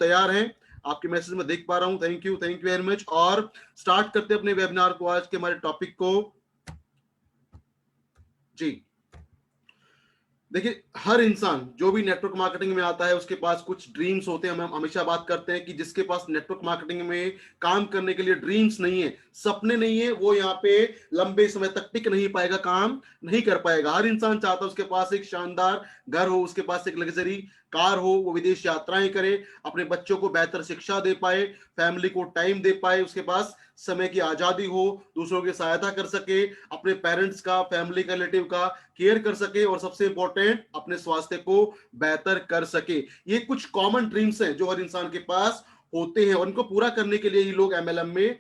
तैयार हैं? आपके मैसेज में देख पा रहा हूं। Thank you very much. और स्टार्ट करते हैं अपने वेबिनार को, आज के हमारे टॉपिक को। जी देखिए, हर इंसान जो भी नेटवर्क मार्केटिंग में आता है उसके पास कुछ ड्रीम्स होते हैं। हम हमेशा बात करते हैं कि जिसके पास नेटवर्क मार्केटिंग में काम करने के लिए ड्रीम्स नहीं है, सपने नहीं है, वो यहाँ पे लंबे समय तक टिक नहीं पाएगा, काम नहीं कर पाएगा। हर इंसान चाहता है उसके पास एक शानदार घर हो, उसके पास एक लग्जरी कार हो, वो विदेश यात्राएं करे, अपने बच्चों को बेहतर शिक्षा दे पाए, फैमिली को टाइम दे पाए, उसके पास समय की आजादी हो, दूसरों की सहायता कर सके, अपने पेरेंट्स का, फैमिली का, रिलेटिव का केयर कर सके, और सबसे इंपॉर्टेंट अपने स्वास्थ्य को बेहतर कर सके। ये कुछ कॉमन ड्रीम्स हैं जो हर इंसान के पास होते हैं, और इनको पूरा करने के लिए ही लोग एमएलएम में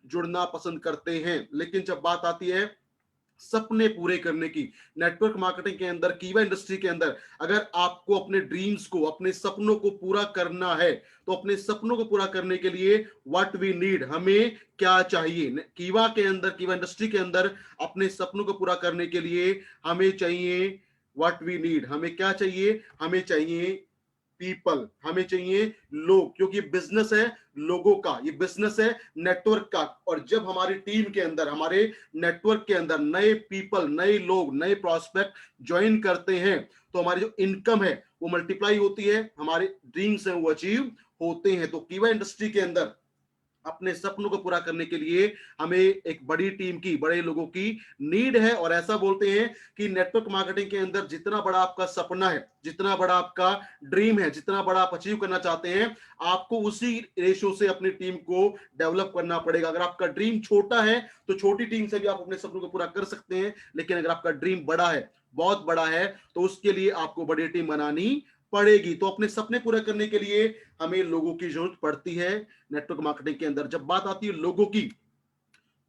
जुड़ना पसंद करते हैं। लेकिन जब बात आती है सपने पूरे करने की, नेटवर्क मार्केटिंग के अंदर, कीवा इंडस्ट्री के अंदर, अगर आपको अपने ड्रीम्स को, अपने सपनों को पूरा करना है, तो अपने सपनों को पूरा करने के लिए व्हाट वी नीड, हमें क्या चाहिए कीवा के अंदर, कीवा इंडस्ट्री के अंदर अपने सपनों को पूरा करने के लिए हमें चाहिए व्हाट वी नीड, हमें क्या चाहिए? हमें चाहिए पीपल, हमें चाहिए लोग, क्योंकि बिजनेस है लोगों का, ये बिजनेस है नेटवर्क का। और जब हमारी टीम के अंदर, हमारे नेटवर्क के अंदर नए पीपल, नए लोग, नए प्रोस्पेक्ट ज्वाइन करते हैं, तो हमारी जो इनकम है वो मल्टीप्लाई होती है, हमारे ड्रीम्स हैं वो अचीव होते हैं। तो कीवा इंडस्ट्री के अंदर अपने सपनों को पूरा करने के लिए हमें एक बड़ी टीम की, बड़े लोगों की नीड है। और ऐसा बोलते हैं कि नेटवर्क मार्केटिंग के अंदर जितना बड़ा आपका सपना है, जितना बड़ा आपका ड्रीम है, जितना बड़ा आप अचीव करना चाहते हैं, आपको उसी रेशो से अपनी टीम को डेवलप करना पड़ेगा। अगर आपका ड्रीम छोटा है तो छोटी टीम से भी आप अपने सपनों को पूरा कर सकते हैं, लेकिन अगर आपका ड्रीम बड़ा है, बहुत बड़ा है, तो उसके लिए आपको बड़ी टीम बनानी पड़ेगी। तो अपने सपने पूरा करने के लिए हमें लोगों की जरूरत पड़ती है नेटवर्क मार्केटिंग के अंदर। जब बात आती है लोगों की,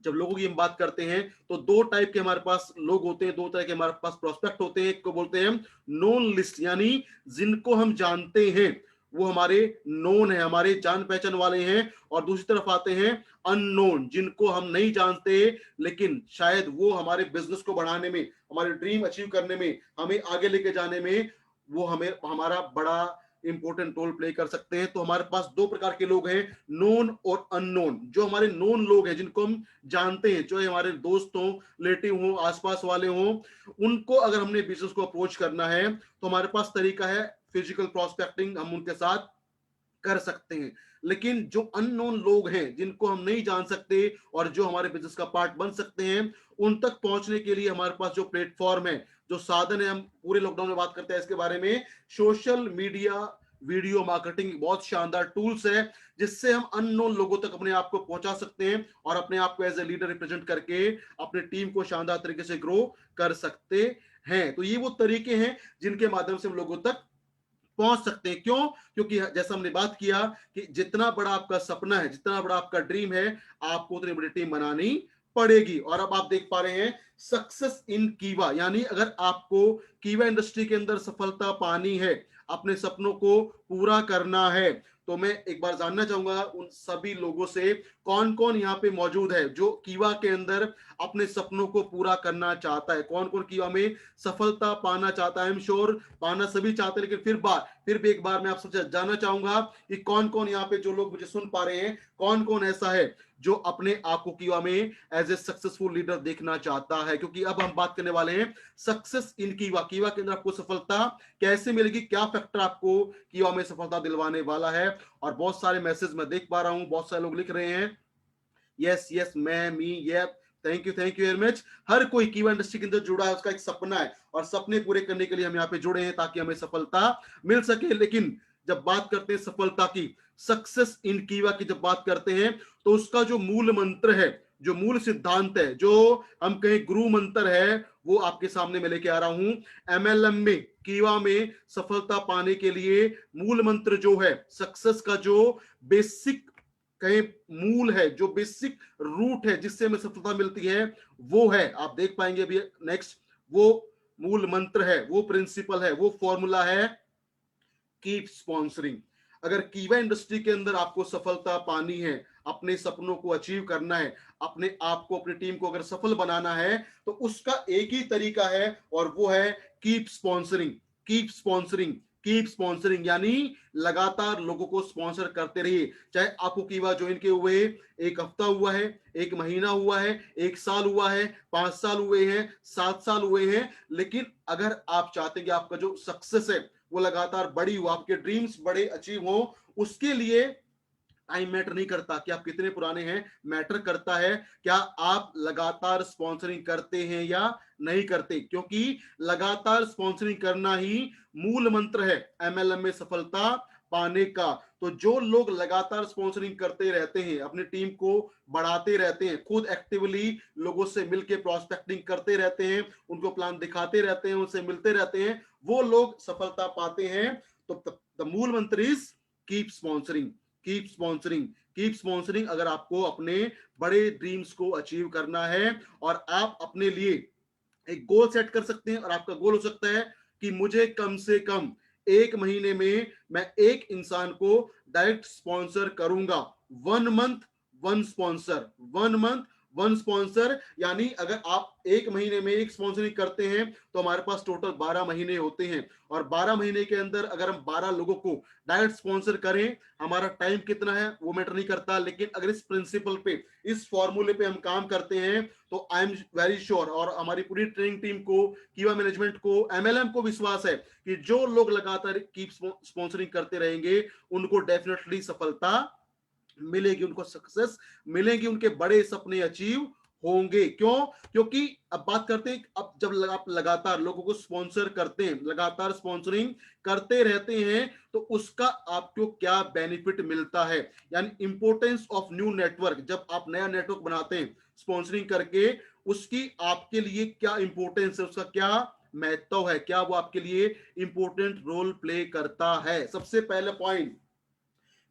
जब लोगों की हम बात करते हैं, तो दो टाइप के हमारे पास लोग होते हैं, दो तरह के हमारे पास प्रोस्पेक्ट होते हैं। एक को बोलते हैं हम नोन लिस्ट, यानी जिनको हम जानते हैं, वो हमारे नोन है, हमारे जान पहचान वाले हैं। और दूसरी तरफ आते हैं अननोन, जिनको हम नहीं जानते, लेकिन शायद वो हमारे बिजनेस को बढ़ाने में, हमारे ड्रीम अचीव करने में, हमें आगे लेके जाने में, वो हमें, हमारा बड़ा इंपॉर्टेंट रोल प्ले कर सकते हैं। तो हमारे पास दो प्रकार के लोग हैं, नोन और अननोन। जो हमारे नोन लोग हैं, जिनको हम जानते हैं, जो हमारे दोस्त हों, रिलेटिव हों, आसपास वाले हों, उनको अगर हमने बिजनेस को अप्रोच करना है, तो हमारे पास तरीका है फिजिकल प्रोस्पेक्टिंग, हम उनके साथ कर सकते हैं। लेकिन जो अननोन लोग हैं, जिनको हम नहीं जान सकते और जो हमारे बिजनेस का पार्ट बन सकते हैं, उन तक पहुंचने के लिए हमारे पास जो प्लेटफॉर्म है, जो साधन है, हम पूरे लॉकडाउन में बात करते हैं इसके बारे में, सोशल मीडिया वीडियो मार्केटिंग बहुत शानदार टूल्स है, जिससे हम अननोन लोगों तक अपने आप को पहुंचा सकते हैं और अपने आप को एज ए लीडर रिप्रेजेंट करके अपने टीम को शानदार तरीके से ग्रो कर सकते हैं। तो ये वो तरीके हैं जिनके माध्यम से हम लोगों तक पहुंच सकते हैं। क्यों? क्योंकि जैसा हमने बात किया कि जितना बड़ा आपका सपना है, जितना बड़ा आपका ड्रीम है, आपको उतनी बड़ी टीम बनानी पड़ेगी। और अब आप देख पा रहे हैं सक्सेस इन कीवा, यानी अगर आपको कीवा इंडस्ट्री के अंदर सफलता पानी है, अपने सपनों को पूरा करना है, तो मैं एक बार जानना चाहूंगा उन सभी लोगों से, कौन कौन यहाँ पे मौजूद है जो कीवा के अंदर अपने सपनों को पूरा करना चाहता है, कौन कौन कीवा में सफलता पाना चाहता है। आई एम श्योर पाना सभी चाहते हैं, लेकिन फिर भी एक बार मैं आपसे जानना चाहूंगा कि कौन कौन यहाँ पे जो लोग मुझे सुन पा रहे हैं, कौन कौन ऐसा है जो अपने आप को कीवा में एज ए सक्सेसफुल लीडर देखना चाहता है। क्योंकि अब हम बात करने वाले हैं सक्सेस इन कीवा, कीवा के अंदर आपको सफलता कैसे मिलेगी, क्या फैक्टर आपको कीवा में सफलता दिलवाने वाला है। और बहुत सारे मैसेज मैं देख पा रहा हूं, बहुत सारे लोग लिख रहे हैं यस यस, मैं, मी, ये, थैंक यू वेरी मच। हर कोई कीवा इंडस्ट्री के अंदर जुड़ा है, उसका एक सपना है, और सपने पूरे करने के लिए हम यहाँ पे जुड़े हैं ताकि हमें सफलता मिल सके। लेकिन जब बात करते हैं सफलता की, सक्सेस इन कीवा की जब बात करते हैं, तो उसका जो मूल मंत्र है, जो मूल सिद्धांत है, जो हम कहें गुरु मंत्र है, वो आपके सामने मैं लेके आ रहा हूं। एमएलएम में, कीवा में सफलता पाने के लिए मूल मंत्र जो है, सक्सेस का जो बेसिक कहीं मूल है, जो बेसिक रूट है जिससे हमें सफलता मिलती है, वो है, आप देख पाएंगे अभी नेक्स्ट, वो मूल मंत्र है, वो प्रिंसिपल है, वो फॉर्मूला है कीप स्पॉन्सरिंग। अगर कीवा इंडस्ट्री के अंदर आपको सफलता पानी है, अपने सपनों को अचीव करना है, अपने आप को, अपनी टीम को अगर सफल बनाना है, तो उसका एक ही तरीका है, और वो है keep sponsoring, keep sponsoring, keep sponsoring, यानी लगातार लोगों को स्पॉन्सर करते रहिए। चाहे आपको कीवा ज्वाइन के हुए 1 हफ्ता हुआ है, 1 महीना हुआ है, 1 साल हुआ है, 5 साल हुए हैं, 7 साल हुए हैं, लेकिन अगर आप चाहते हैं कि आपका जो सक्सेस है वो लगातार बड़ी हो, आपके ड्रीम्स बड़े अचीव हो, उसके लिए टाइम मैटर नहीं करता कि आप कितने पुराने हैं, मैटर करता है क्या आप लगातार स्पॉन्सरिंग करते हैं या नहीं करते, क्योंकि लगातार स्पॉन्सरिंग करना ही मूल मंत्र है एमएलएम में सफलता पाने का। तो जो लोग लगातार स्पॉन्सरिंग करते रहते हैं, अपनी टीम को बढ़ाते रहते हैं, खुद एक्टिवली लोगों से मिलके प्रोस्पेक्टिंग करते रहते हैं, उनको प्लान दिखाते रहते हैं, उनसे मिलते रहते हैं, वो लोग सफलता पाते हैं। तो द मूल मंत्र is keep sponsoring, keep sponsoring, keep sponsoring. अगर आपको अपने बड़े ड्रीम्स को अचीव करना है और आप अपने लिए एक गोल सेट कर सकते हैं, और आपका गोल हो सकता है कि मुझे कम से कम 1 महीने में मैं एक इंसान को डायरेक्ट स्पॉन्सर करूंगा। 1 मंथ 1 स्पॉन्सर, 1 मंथ 1 स्पॉन्सर, यानी अगर आप 1 महीने में एक स्पॉन्सरिंग करते हैं तो हमारे पास टोटल 12 महीने होते हैं, और 12 महीने के अंदर अगर हम 12 लोगों को डायरेक्ट स्पॉन्सर करें, हमारा टाइम कितना है वो मैटर नहीं करता, लेकिन अगर इस प्रिंसिपल पे, इस फॉर्मूले पे हम काम करते हैं तो आई एम वेरी श्योर, और हमारी पूरी ट्रेनिंग टीम को, कीवा मैनेजमेंट को, एमएलएम को विश्वास है कि जो लोग लगातार कीप स्पॉन्सरिंग करते रहेंगे उनको डेफिनेटली सफलता मिलेगी, उनको सक्सेस मिलेगी, उनके बड़े सपने अचीव होंगे। क्यों? क्योंकि अब बात करते हैं, अब जब आप लगातार लोगों को स्पॉन्सर करते हैं, लगातार स्पॉन्सरिंग करते रहते हैं, तो उसका आपको क्या बेनिफिट मिलता है, यानी इंपॉर्टेंस ऑफ न्यू नेटवर्क। जब आप नया नेटवर्क बनाते हैं स्पॉन्सरिंग करके, उसकी आपके लिए क्या इंपॉर्टेंस है, उसका क्या महत्व है, क्या वो आपके लिए इंपॉर्टेंट रोल प्ले करता है। सबसे पहले point,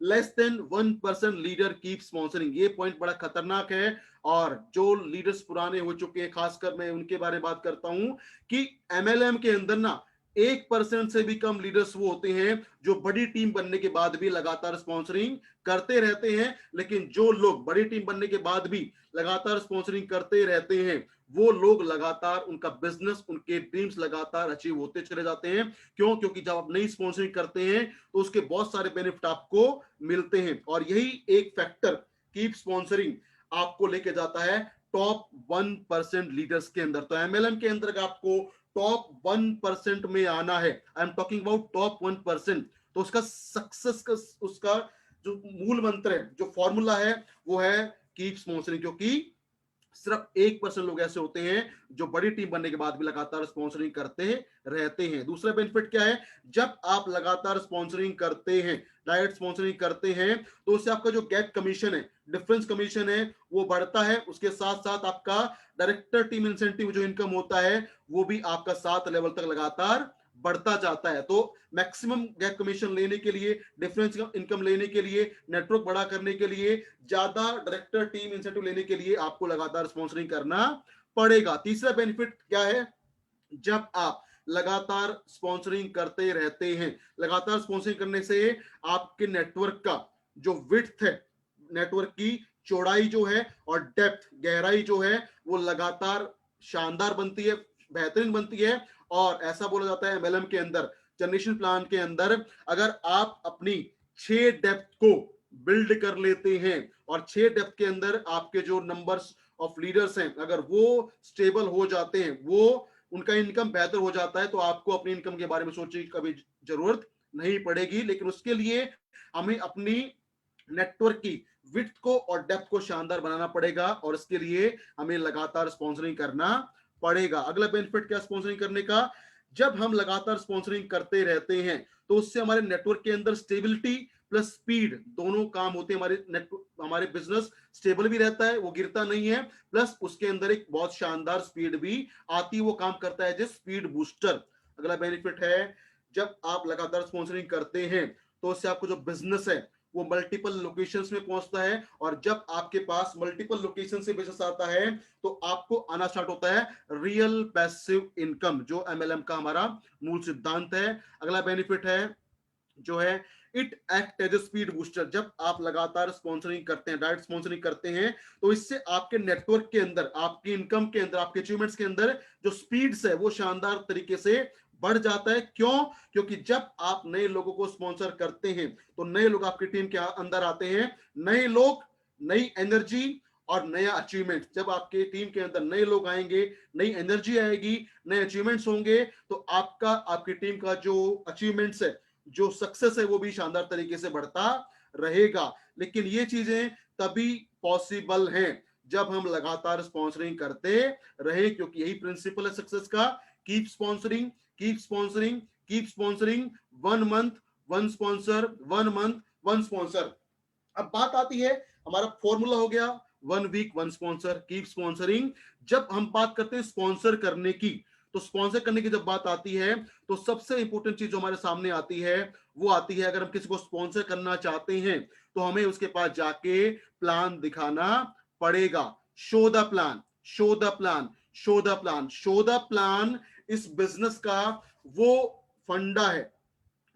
less than 1% leader keep sponsoring, ये पॉइंट बड़ा खतरनाक है। और जो लीडर्स पुराने हो चुके हैं, खासकर मैं उनके बारे में बात करता हूं कि एमएलएम के अंदर ना 1% से भी कम लीडर्स वो होते हैं जो बड़ी टीम बनने के बाद भी लगातार स्पॉन्सरिंग करते रहते हैं। लेकिन जो लोग बड़ी टीम बनने के बाद भी लगातार स्पॉन्सरिंग करते रहते हैं, वो लोग लगातार, उनका बिजनेस, उनके ड्रीम्स लगातार अचीव होते चले जाते हैं। क्यों? क्योंकि जब आप नई स्पॉन्सरिंग करते हैं तो उसके बहुत सारे बेनिफिट आपको मिलते हैं, और यही एक फैक्टर कीप स्पॉन्सरिंग आपको लेके जाता है टॉप 1% लीडर्स के अंदर। तो एमएलएम के अंदर आपको टॉप 1% में आना है, I am talking about top 1%, तो उसका सक्सेस का, उसका जो मूल मंत्र है, जो फॉर्मूला है, वो है कीप स्पॉन्सरिंग। क्योंकि सिर्फ 1% लोग ऐसे होते हैं जो बड़ी टीम बनने के बाद भी लगातार स्पॉन्सरिंग करते रहते हैं। दूसरा बेनिफिट क्या है? जब आप लगातार स्पॉन्सरिंग करते हैं, डायरेक्ट स्पॉन्सरिंग करते हैं, तो उससे आपका जो गैप कमीशन है, डिफरेंस कमीशन है, वो बढ़ता है। उसके साथ साथ आपका डायरेक्टर टीम इंसेंटिव जो इनकम होता है, वो भी आपका 7 लेवल तक लगातार बढ़ता जाता है। तो मैक्सिमम गैप कमीशन लेने के लिए, डिफरेंस इनकम लेने के लिए, नेटवर्क बड़ा करने के लिए, ज्यादा डायरेक्टर टीम इंसेंटिव लेने के लिए आपको लगातार स्पॉन्सरिंग करना पड़ेगा। तीसरा बेनिफिट क्या है? जब आप लगातार स्पॉन्सरिंग करते रहते हैं, लगातार स्पॉन्सरिंग करने से आपके नेटवर्क का जो विड्थ है, नेटवर्क की चौड़ाई जो है, और डेप्थ, गहराई जो है, वो लगातार शानदार बनती है, बेहतरीन बनती है। और ऐसा बोला जाता है एमएलएम के अंदर, जनरेशन प्लान के अंदर, अगर आप अपनी 6 डेप्थ को बिल्ड कर लेते हैं, और 6 डेप्थ के अंदर आपके जो नंबर्स ऑफ लीडर्स हैं, अगर वो स्टेबल हो जाते हैं, वो उनका इनकम बेहतर हो जाता है, तो आपको अपनी इनकम के बारे में सोचने की कभी जरूरत नहीं पड़ेगी। लेकिन उसके लिए हमें अपनी नेटवर्क की विड्थ को और डेप्थ को शानदार बनाना पड़ेगा, और इसके लिए हमें लगातार स्पॉन्सरिंग करना पड़ेगा। अगला बेनिफिट क्या स्पॉन्सरिंग करने का? जब हम लगातार स्पॉन्सरिंग करते रहते हैं, तो उससे हमारे नेटवर्क के अंदर स्टेबिलिटी प्लस स्पीड दोनों काम होते हैं। हमारे नेटवर्क, हमारे बिजनेस स्टेबल भी रहता है, वो गिरता नहीं है, प्लस उसके अंदर एक बहुत शानदार स्पीड भी आती है, वो काम करता है जिस स्पीड बूस्टर। अगला बेनिफिट है, जब आप लगातार स्पॉन्सरिंग करते हैं तो उससे आपको जो बिजनेस है वो मल्टीपल लोकेशंस में पहुंचता है, और जब आपके पास मल्टीपल लोकेशन से बिजनेस आता है तो आपको आना स्टार्ट होता है रियल पैसिव इनकम, जो एमएलएम का हमारा मूल सिद्धांत है। अगला बेनिफिट है जो है it act as a speed booster. जब आप लगातार स्पॉन्सरिंग करते हैं, डायरेक्ट स्पॉन्सरिंग करते हैं, तो इससे आपके नेटवर्क के अंदर, आपकी इनकम के अंदर, आपके अचीवमेंट्स के अंदर जो स्पीड्स है वो शानदार तरीके से बढ़ जाता है। क्यों? क्योंकि जब आप नए लोगों को स्पॉन्सर करते हैं तो नए लोग आपकी टीम के अंदर आते हैं, नए लोग, नई एनर्जी और नया अचीवमेंट। जब आपके टीम के अंदर नए लोग आएंगे, नई एनर्जी आएगी, नए अचीवमेंट्स होंगे, तो आपका, आपकी टीम का जो अचीवमेंट्स है, जो सक्सेस है, वो भी शानदार तरीके से बढ़ता रहेगा। लेकिन ये चीजें तभी पॉसिबल हैं जब हम लगातार स्पॉन्सरिंग करते रहे, क्योंकि यही प्रिंसिपल है सक्सेस का। Keep sponsoring, keep sponsoring, keep sponsoring. 1 month 1 sponsor, 1 month 1 sponsor. अब बात आती है, हमारा फॉर्मूला हो गया 1 वीक 1 स्पॉन्सर, कीप स्पॉन्सरिंग। जब हम बात करते हैं स्पॉन्सर करने की, तो स्पॉन्सर करने की जब बात आती है तो सबसे इंपॉर्टेंट चीज जो हमारे सामने आती है वो आती है, अगर हम किसी को स्पॉन्सर करना चाहते हैं तो हमें उसके पास जाके प्लान दिखाना पड़ेगा। Show the plan, show the plan, show the plan, show the plan. इस बिजनेस का वो फंडा है,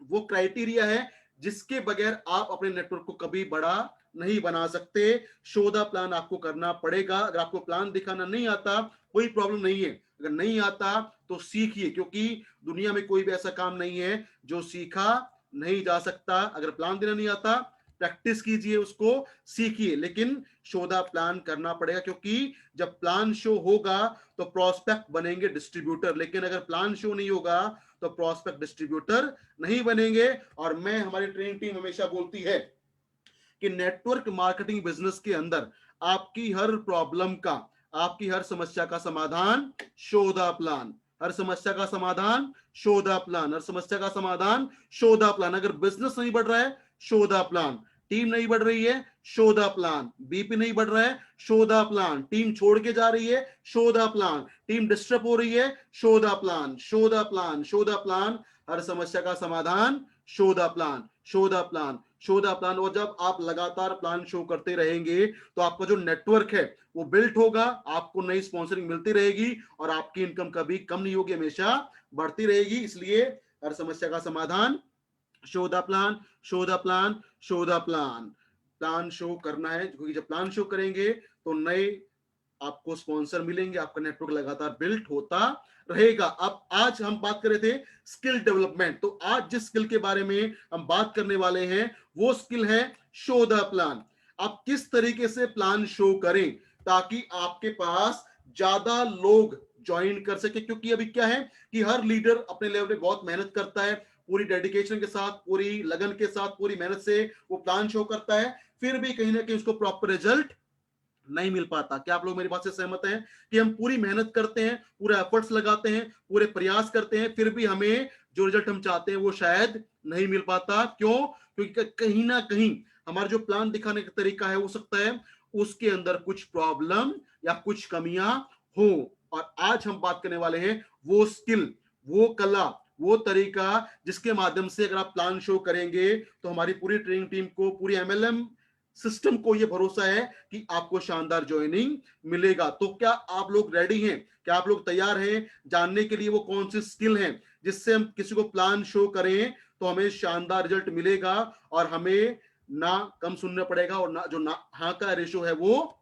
वो क्राइटेरिया है जिसके बगैर आप अपने नेटवर्क को कभी बड़ा नहीं बना सकते। शो द प्लान आपको करना पड़ेगा। अगर आपको प्लान दिखाना नहीं आता, कोई प्रॉब्लम नहीं है। अगर नहीं आता तो सीखिए, क्योंकि दुनिया में कोई भी ऐसा काम नहीं है जो सीखा नहीं जा सकता। अगर प्लान देना नहीं आता, प्रैक्टिस कीजिए, उसको सीखिए, लेकिन शो द प्लान करना पड़ेगा। क्योंकि जब प्लान शो होगा तो प्रोस्पेक्ट बनेंगे डिस्ट्रीब्यूटर, लेकिन अगर प्लान शो नहीं होगा तो प्रोस्पेक्ट डिस्ट्रीब्यूटर नहीं बनेंगे। और मैं, हमारी ट्रेनिंग टीम हमेशा बोलती है कि नेटवर्क मार्केटिंग बिजनेस के अंदर आपकी हर प्रॉब्लम का, आपकी हर समस्या का समाधान शो द प्लान। हर समस्या का समाधान शो द प्लान, हर समस्या का समाधान शो द प्लान। अगर बिजनेस नहीं बढ़ रहा है, शो द प्लान। टीम नहीं बढ़ रही है, शो द प्लान। बीपी नहीं बढ़ रहा है, शो द प्लान। टीम छोड़ के जा रही है, show the plan. Team disturb हो रही है, show the plan, show the plan, show the plan. हर समस्या का समाधान show the plan, show the plan, show the plan. और जब आप लगातार प्लान शो करते रहेंगे तो आपका जो नेटवर्क है वो बिल्ट होगा, आपको नई स्पॉन्सरिंग मिलती रहेगी और आपकी इनकम कभी कम नहीं होगी, हमेशा बढ़ती रहेगी। इसलिए हर समस्या का समाधान show the plan, show the plan, show the plan. Plan show करना है, क्योंकि जब प्लान शो करेंगे तो नए आपको स्पॉन्सर मिलेंगे, आपका नेटवर्क लगातार बिल्ट होता रहेगा। अब आज हम बात कर रहे थे स्किल डेवलपमेंट, तो आज जिस स्किल के बारे में हम बात करने वाले हैं वो स्किल है शो द प्लान। आप किस तरीके से प्लान शो करें ताकि आपके पास ज्यादा लोग ज्वाइन कर सके। क्योंकि अभी क्या है कि हर लीडर अपने लेवल पे बहुत मेहनत करता है, पूरी डेडिकेशन के साथ, पूरी लगन के साथ, पूरी मेहनत से वो प्लान शो करता है, फिर भी कहीं ना कहीं उसको प्रॉपर रिजल्ट नहीं मिल पाता। क्या आप लोग मेरी बात से सहमत हैं कि हम पूरी मेहनत करते हैं, पूरे एफर्ट्स लगाते हैं, पूरे प्रयास करते हैं, फिर भी हमें जो रिजल्ट हम चाहते हैं वो शायद नहीं मिल पाता? क्यों? क्योंकि कहीं ना कहीं हमारा जो प्लान दिखाने का तरीका है, हो सकता है उसके अंदर कुछ प्रॉब्लम या कुछ कमियां हो। और आज हम बात करने वाले हैं वो स्किल, वो कला, वो तरीका जिसके माध्यम से अगर आप प्लान शो करेंगे तो हमारी पूरी ट्रेनिंग टीम को, पूरी एमएलएम सिस्टम को ये भरोसा है कि आपको शानदार ज्वाइनिंग मिलेगा। तो क्या आप लोग रेडी हैं? क्या आप लोग तैयार हैं जानने के लिए वो कौन सी स्किल है जिससे हम किसी को प्लान शो करें तो हमें शानदार रिजल्ट मिलेगा और हमें ना कम सुनना पड़ेगा और ना जो ना हाँ का रेशो है वो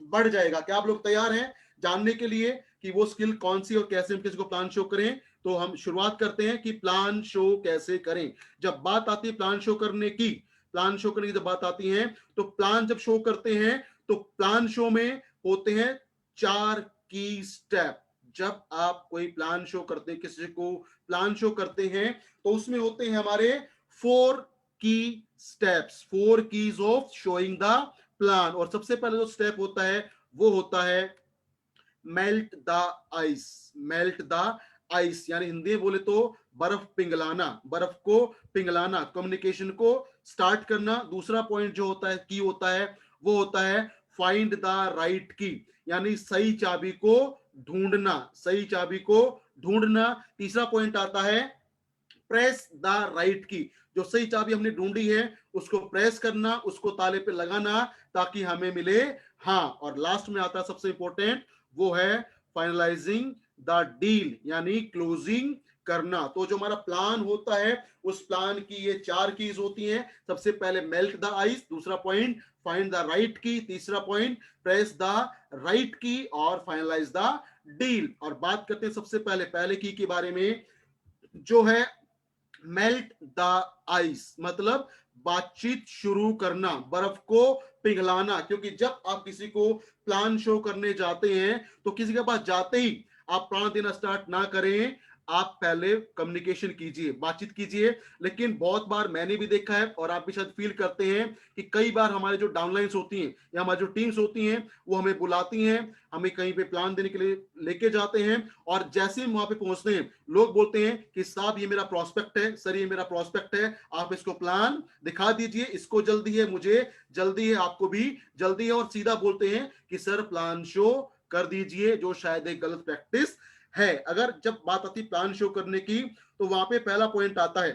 बढ़ जाएगा? क्या आप लोग तैयार हैं जानने के लिए कि वो स्किल कौन सी और कैसे हम किसी को प्लान शो करें? तो हम शुरुआत करते हैं कि प्लान शो कैसे करें। जब बात आती है प्लान शो करने की, प्लान शो करने की जब बात आती है तो प्लान जब शो करते हैं तो प्लान शो में होते हैं 4 की स्टेप। जब आप कोई प्लान शो करते हैं, किसी को प्लान शो करते हैं, तो उसमें होते हैं हमारे 4 की steps, 4 keys of showing the plan. और सबसे पहले जो स्टेप होता है वो होता है melt the ice. Melt the ice यानी हिंदी में बोले तो बर्फ पिघलाना, बर्फ को पिघलाना, कम्युनिकेशन को स्टार्ट करना। दूसरा पॉइंट जो होता है, की होता है, वो होता है फाइंड द राइट की, यानी सही चाबी को ढूंढना, सही चाबी को ढूंढना। तीसरा पॉइंट आता है प्रेस द राइट की, जो सही चाबी हमने ढूंढी है उसको प्रेस करना, उसको ताले पे लगाना ताकि हमें मिले हाँ। और लास्ट में आता है सबसे इंपॉर्टेंट, वो है फाइनलाइजिंग द डील, यानी क्लोजिंग करना। तो जो हमारा प्लान होता है उस प्लान की ये 4 कीज होती हैं। सबसे पहले मेल्ट द आइस, दूसरा पॉइंट फाइंड द राइट की, तीसरा पॉइंट प्रेस द राइट की और फाइनलाइज द डील। और बात करते हैं सबसे पहले की के बारे में। जो है मेल्ट द आइस, मतलब बातचीत शुरू करना, बर्फ को पिघलाना। क्योंकि जब आप किसी को प्लान शो करने जाते हैं तो किसी के पास जाते ही आप प्लान देना स्टार्ट ना करें, आप पहले कम्युनिकेशन कीजिए, बातचीत कीजिए। लेकिन बहुत बार मैंने भी देखा है और आप भी शायद फील करते हैं कि कई बार हमारे जो डाउनलाइंस होती हैं या हमारी जो टीम्स होती हैं वो हमें बुलाती हैं, हमें कहीं पे प्लान देने के लिए लेके जाते हैं, और जैसे हम वहां पे पहुंचते हैं लोग बोलते हैं कि साहब ये मेरा प्रोस्पेक्ट है, सर ये मेरा प्रोस्पेक्ट है, आप इसको प्लान दिखा दीजिए, इसको जल्दी है, मुझे जल्दी है, आपको भी जल्दी है, और सीधा बोलते हैं कि सर प्लान शो कर दीजिए, जो शायद एक गलत प्रैक्टिस है। अगर जब बात आती है प्लान शो करने की तो वहां पे पहला पॉइंट आता है,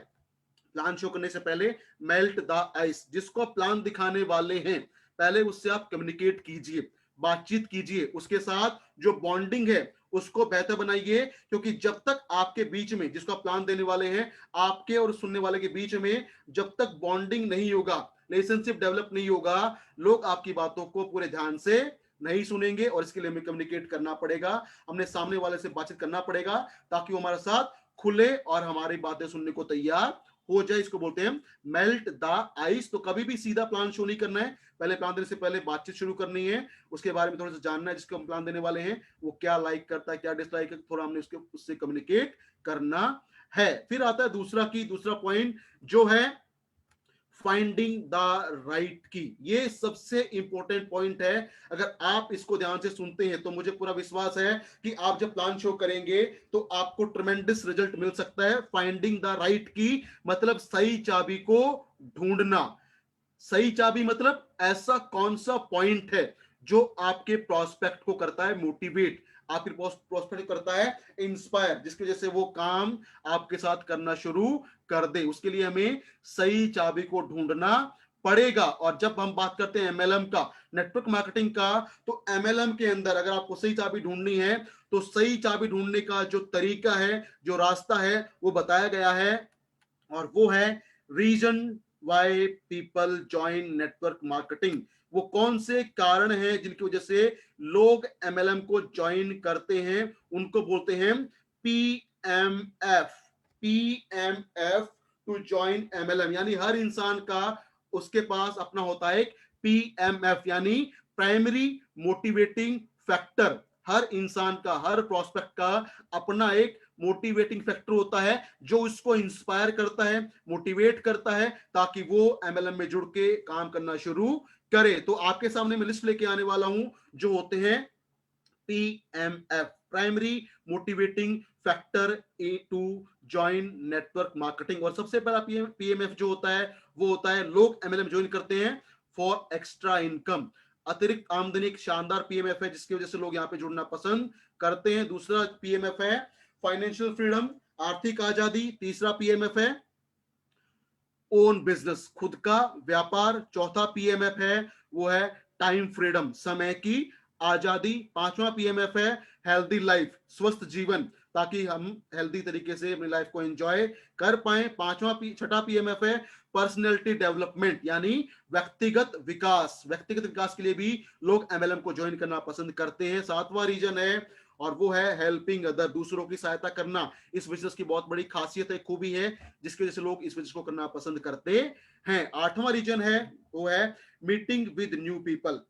प्लान शो करने से पहले मेल्ट द आइस, जिसको प्लान दिखाने वाले हैं पहले उससे आप कम्युनिकेट कीजिए, बातचीत कीजिए, उसके साथ जो बॉन्डिंग है उसको बेहतर बनाइए। क्योंकि जब तक आपके बीच में, जिसको आप प्लान देने वाले हैं, आपके और सुनने वाले के बीच में जब तक बॉन्डिंग नहीं होगा, रिलेशनशिप डेवलप नहीं होगा, लोग आपकी बातों को पूरे ध्यान से नहीं सुनेंगे। और इसके लिए हमें कम्युनिकेट करना पड़ेगा, हमने सामने वाले से बातचीत करना पड़ेगा ताकि वो हमारे साथ खुले और हमारी बातें सुनने को तैयार हो जाए। इसको बोलते हैं मेल्ट द आइस। तो कभी भी सीधा प्लान शो नहीं करना है, पहले प्लान देने से पहले बातचीत शुरू करनी है, उसके बारे में थोड़ा सा जानना है, जिसको हम प्लान देने वाले हैं वो क्या लाइक करता है, क्या डिसलाइक है, थोड़ा हमने उससे कम्युनिकेट करना है। फिर आता है दूसरा पॉइंट जो है फाइंडिंग द राइट की। ये सबसे इंपॉर्टेंट पॉइंट है। अगर आप इसको ध्यान से सुनते हैं तो मुझे पूरा विश्वास है कि आप जब प्लान शो करेंगे तो आपको ट्रेमेंडस रिजल्ट मिल सकता है। फाइंडिंग द राइट की मतलब सही चाबी को ढूंढना। सही चाबी मतलब ऐसा कौन सा पॉइंट है जो आपके प्रोस्पेक्ट को करता है मोटिवेट, आपके प्रोस्पेक्ट को करता है इंस्पायर, जिसकी वजह से वो काम आपके साथ करना शुरू कर दे। उसके लिए हमें सही चाबी को ढूंढना पड़ेगा। और जब हम बात करते हैं एमएलएम का, नेटवर्क मार्केटिंग का, तो एमएलएम के अंदर अगर आपको सही चाबी ढूंढनी है तो सही चाबी ढूंढने का जो तरीका है, जो रास्ता है, वो बताया गया है, और वो है reason why people join network marketing. वो कौन से कारण हैं जिनकी वजह से लोग एमएलएम को ज्वाइन करते हैं, उनको बोलते हैं PMF. PMF to join MLM, यानी हर इंसान का उसके पास अपना होता है एक पीएमएफ, यानी प्राइमरी मोटिवेटिंग फैक्टर। हर इंसान का, हर प्रोस्पेक्ट का अपना एक मोटिवेटिंग फैक्टर होता है जो उसको इंस्पायर करता है, मोटिवेट करता है, ताकि वो एमएलएम में जुड़ के काम करना शुरू करे। तो आपके सामने मैं लिस्ट लेके आने वाला हूं जो होते हैं PMF, primary motivating factor a to join network marketing. और सबसे पहला पीएमएफ जो होता है वो होता है लोग एमएलएम ज्वाइन करते हैं फॉर एक्स्ट्रा इनकम, अतिरिक्त आमदनी। एक शानदार पीएमएफ है जिसकी वजह से लोग यहाँ पे जुड़ना पसंद करते हैं। दूसरा पीएमएफ है फाइनेंशियल फ्रीडम, आर्थिक आजादी। तीसरा पीएमएफ है ओन बिजनेस, खुद का व्यापार। चौथा पीएमएफ है वो है टाइम फ्रीडम, समय की आजादी। पांचवा पीएमएफ है हेल्दी लाइफ, स्वस्थ जीवन, ताकि हम हेल्दी तरीके से अपनी लाइफ को एंजॉय कर पाए। छठा पीएमएफ है पर्सनैलिटी डेवलपमेंट, यानी व्यक्तिगत विकास। व्यक्तिगत विकास के लिए भी लोग एमएलएम को ज्वाइन करना पसंद करते हैं। सातवां रीजन है और वो है हेल्पिंग अदर, दूसरों की सहायता करना। इस बिजनेस की बहुत बड़ी खासियत है, खूबी है, जिसकी वजह से लोग इस बिजनेस को करना पसंद करते हैं। आठवां रीजन है वो है meeting with new people.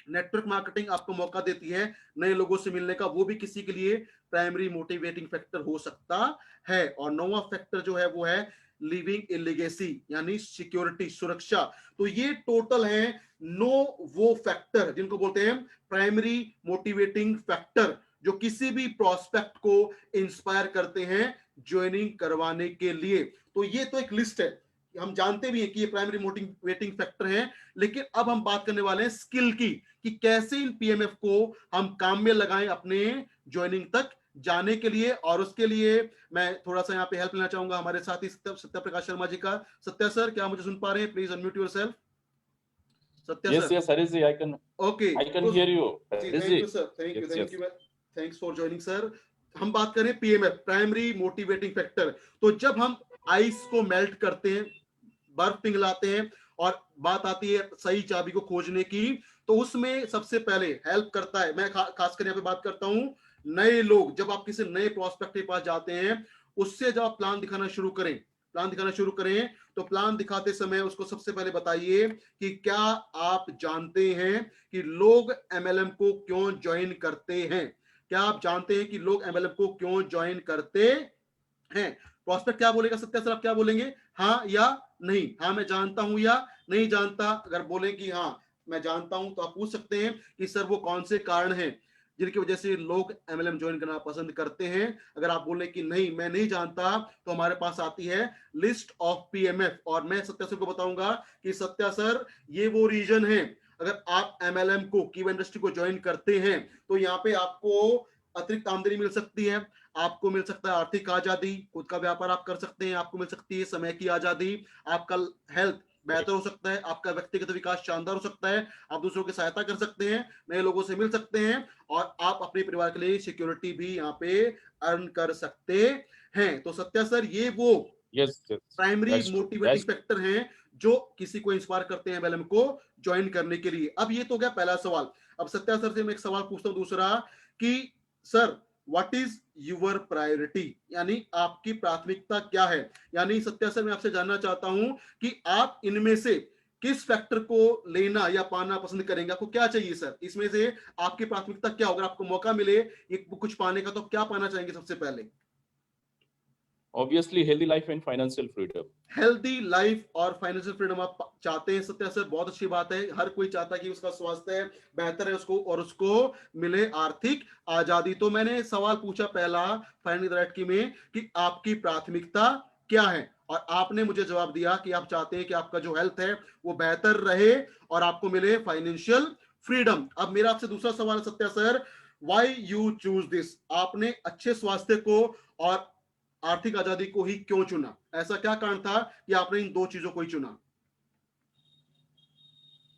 Network marketing आपको मौका देती है नए लोगों से मिलने का, वो भी किसी के लिए प्राइमरी मोटिवेटिंग फैक्टर हो सकता है। और नौवां फैक्टर जो है वो है लिविंग ए लेगेसी, यानी सिक्योरिटी, सुरक्षा। तो ये टोटल है 9 वो फैक्टर जिनको बोलते हैं प्राइमरी मोटिवेटिंग फैक्टर, जो किसी भी प्रोस्पेक्ट को इंस्पायर करते हैं ज्वाइनिंग करवाने के लिए। तो ये तो एक लिस्ट है, हम जानते भी हैं कि ये प्राइमरी मोटिवेटिंग फैक्टर हैं। लेकिन अब हम बात करने वाले हैं स्किल की, कि कैसे इन पीएमएफ को हम काम में लगाएं अपने ज्वाइनिंग तक जाने के लिए। और उसके लिए मैं थोड़ा सा यहाँ पे हेल्प लेना चाहूंगा हमारे साथी सत्य प्रकाश शर्मा जी का। सत्या सर, क्या मुझे सुन पा रहे हैं? Please unmute yourself. Satya Yes, sir. yes, Harish ji, okay, I can hear you. जी, Harish thank you ji. Sir, thank you, Yes, thank yes. You, thanks for joining sir. हम बात करें पीएमएफ, प्राइमरी मोटिवेटिंग फैक्टर। तो जब हम ice को melt करते हैं, बर्फ पिघलाते हैं, और बात आती है सही चाबी को खोजने की, तो उसमें सबसे पहले हेल्प करता है, मैं खासकर यहाँ पे बात करता हूं नए लोग। जब आप किसी नए प्रोस्पेक्ट के पास जाते हैं उससे जब आप प्लान दिखाना शुरू करें, तो प्लान दिखाते समय उसको सबसे पहले बताइए कि क्या आप जानते हैं कि लोग एमएलएम को क्यों ज्वाइन करते हैं? क्या आप जानते हैं कि लोग एमएलएम को क्यों ज्वाइन करते हैं? प्रोस्पेक्ट क्या बोलेगा? सत्या सर आप क्या बोलेंगे? हाँ या नहीं? हाँ मैं जानता हूं या नहीं जानता? अगर बोले कि हाँ मैं जानता हूं तो आप पूछ सकते हैं कि सर वो कौन से कारण हैं जिनकी वजह से लोग एमएलएम ज्वाइन करना पसंद करते हैं। अगर आप बोले कि नहीं मैं नहीं जानता, तो हमारे पास आती है लिस्ट ऑफ पीएमएफ, और मैं सत्या सर को बताऊंगा कि सत्या सर ये वो रीजन है। अगर आप एमएलएम को की इंडस्ट्री को ज्वाइन करते हैं तो यहाँ पे आपको अतिरिक्त आमदनी मिल सकती है, आपको मिल सकता है आर्थिक आजादी, खुद का व्यापार आप कर सकते हैं, आपको मिल सकती है समय की आजादी, आपका हेल्थ बेहतर हो सकता है, आपका व्यक्तिगत विकास शानदार हो सकता है, आप दूसरों की सहायता कर सकते हैं, नए लोगों से मिल सकते हैं, और आप अपने परिवार के लिए सिक्योरिटी भी यहाँ पे अर्न कर सकते हैं। तो सत्या सर ये वो Yes, yes, primary that's true. Motivating That's factor हैं जो किसी को इंस्पायर करते हैं एमएलएम को ज्वाइन करने के लिए। अब ये तो गया पहला सवाल। अब सत्या सर से मैं एक सवाल पूछता हूं दूसरा कि sir what is your priority, यानी आपकी प्राथमिकता क्या है? यानी सत्या सर मैं आपसे जानना चाहता हूं कि आप इनमें से किस फैक्टर को लेना या पाना पसंद करेंगे? आपको क्या चाहिए सर इसमें से? आपकी प्राथमिकता क्या होगा? आपको मौका मिले ये कुछ पाने का तो क्या पाना चाहेंगे सबसे पहले? obviously healthy life and financial freedom. Healthy life और फाइनेंशियल फ्रीडम आप चाहते हैं सत्या सर, बहुत अच्छी बात है। हर कोई चाहता है कि उसका स्वास्थ्य बेहतर है उसको और उसको मिले आर्थिक आजादी। तो मैंने सवाल पूछा पहला फाइंडिंग द राइट की में कि आपकी प्राथमिकता क्या है, और आपने मुझे जवाब दिया कि आप चाहते हैं कि आपका जो हेल्थ है वो बेहतर रहे और आपको मिले फाइनेंशियल फ्रीडम। अब मेरा आपसे दूसरा सवाल है Satya sir, why you choose this? आपने अच्छे स्वास्थ्य को और आर्थिक आजादी को ही क्यों चुना? ऐसा क्या कारण था कि आपने इन दो चीजों को ही चुना?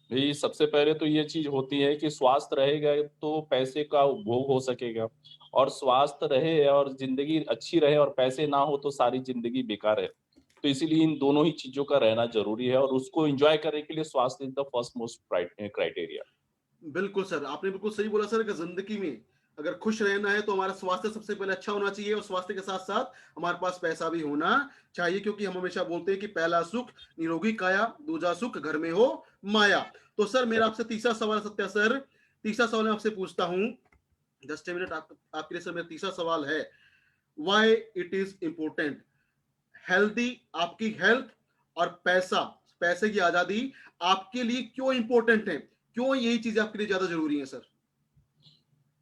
भाई सबसे पहले तो ये चीज होती है कि स्वास्थ्य रहेगा तो पैसे का उपभोग हो सकेगा, और स्वास्थ्य रहे और जिंदगी अच्छी रहे और पैसे ना हो तो सारी जिंदगी बेकार है। तो इसीलिए इन दोनों ही चीजों का रहना जरूरी है, और उसको एंजॉय करने के लिए स्वास्थ्य is the first most criteria. बिल्कुल सर, आपने बिल्कुल सही बोला सर कि जिंदगी में अगर खुश रहना है तो हमारा स्वास्थ्य सबसे पहले अच्छा होना चाहिए, और स्वास्थ्य के साथ साथ हमारे पास पैसा भी होना चाहिए, क्योंकि हम हमेशा बोलते हैं कि पहला सुख निरोगी काया, दूसरा सुख घर में हो माया। तो सर मेरा आपसे तीसरा सवाल सत्या सर, तीसरा सवाल मैं आपसे पूछता हूं, जस्ट ए मिनट, आपके लिए सर मेरा तीसरा सवाल है, why it is important healthy, आपकी हेल्थ और पैसा, पैसे की आजादी आपके लिए क्यों इंपॉर्टेंट है? क्यों यही चीज आपके लिए ज्यादा जरूरी है सर?